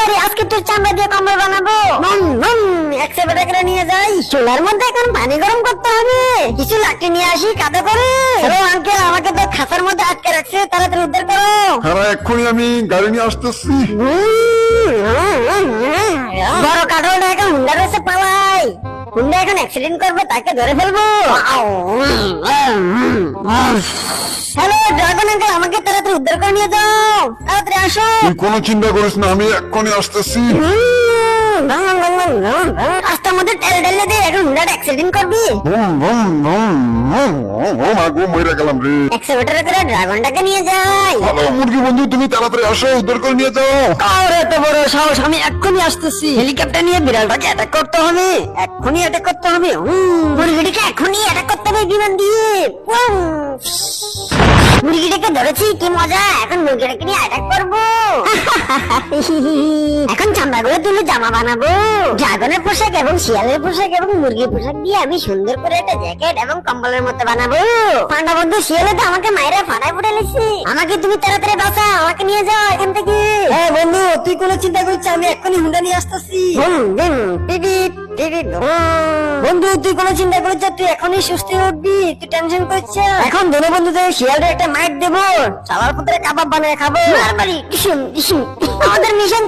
তাড়াতাড়ি আজকে তোর চামড়া দিয়ে কম্বল বানাবো। এক্সেলেটর নিয়ে যাই, চুলার মধ্যে এখন পানি গরম করতে হবে। কিছু লাঠি নিয়ে আসি কাঁধে করে। হ্যালো আঙ্কেল, আমাকে তো খাঁচার মধ্যে আটকে রাখছে, তাড়াতাড়ি উদ্ধার করো। হ্যাঁ এক্ষুনি আমি গাড়ি নিয়ে আসতেছি। বড় কাঠলটা এখন হুন্ডা রয়েছে, পালাই। হুন্ডা এখন অ্যাক্সিডেন্ট করবে, তাকে ধরে ফেলবো। হ্যালো ড্রাগন আঙ্কেল, আমাকে তাড়াতাড়ি উদ্ধার করে নিয়ে যাও, তাড়াতাড়ি আসো। তুই কোনো চিন্তা করিস না, আমি এক্ষুনি আসতেছি। রাস্তার মধ্যে ঠেলে ঠেলে দিয়ে এখন হুন্ডাটা অ্যাক্সিডেন্ট করবি। মরে গেলাম রে। এক্সেলেটরে করে ড্রাগনটাকে নিয়ে যাই। হ্যালো মুরগি বন্ধু, তুমি তাড়াতাড়ি আসো, উদ্ধার করে নিয়ে যাও। আর এত বড় সাহস, আমি এক্ষুনি আসতেছি। হেলিকপ্টার নিয়ে বিড়ালটাকে অ্যাটাক করতে হবে, এক্ষুনি অ্যাটাক করতে হবে। মুরগিটাকে এক্ষুনি অ্যাটাক করতে হবে বিমান দিয়ে। মুরগিটাকে ধরেছি, কি মজা। এখন মুরগিটাকে নিয়ে অ্যাটাক করবো। এখন চামড়াগুলো তুলে জামা বানাবো। ড্রাগনের পোশাক এবং শিয়ালের পোশাক এবং মুরগির পোশাক দিয়ে আমি সুন্দর করে একটা জ্যাকেট এবং কম্বলের মতো বানাবো। পান্ডা বন্ধু, শিয়ালে তো আমাকে মায়েরা ফাটায় ফুটে লেছি। আমাকে তুমি তাড়াতাড়ি বাঁচাও, আমাকে নিয়ে যাও এখান থেকে। হ্যাঁ বন্ধু, তুই কোনো চিন্তা করছিস, আমি এক্ষুনি হুন্ডা নিয়ে আসতেছি। বন্ধু তুই কোনো চিন্তা করিস, তুই এখনই সুস্থ উঠবি, তুই টেনশন করছিস। এখন দোনো বন্ধুদের শিয়ালটা একটা মাইট দেবো, চালার পথে কাবাব বানিয়ে খাবো। আমাদের মিশন